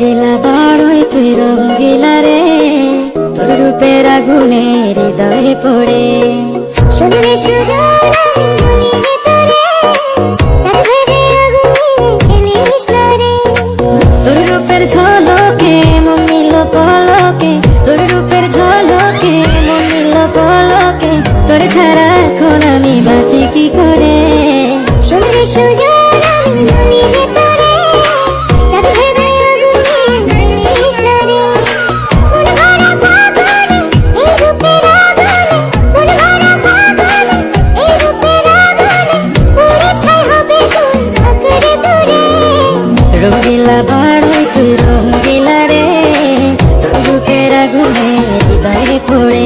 রঙ্গিলা বড়ই তুই রঙ্গিলা রে, তোর রূপের আগুনে হৃদয়ে পড়ে। শুনলে সুজন আমি বলি যে তোরে, চাঁদ ভেবে আগুনে খেলিস না রে। তোর রূপের ঝলকে মন নিল পলকে, তোর রূপের ঝলকে মন নিল পলকে, তোর ছাড়া এখন আমি বাঁচি কি করে। শুনলে সুজন আমি বলি যে তোরে, চাঁদ ভেবে আগুনে খেলিস না রে। মন ভরা ফাগুনে এই রূপের আগুনে, মন ভরা ফাগুনে এই রূপের আগুনে, পুড়ে ছাই হবে তোর আঁকড়ে ধরে। রঙ্গিলা বড়ই তুই রঙ্গিলা রে, তোর রূপের আগুনে হৃদয়ে পড়ে।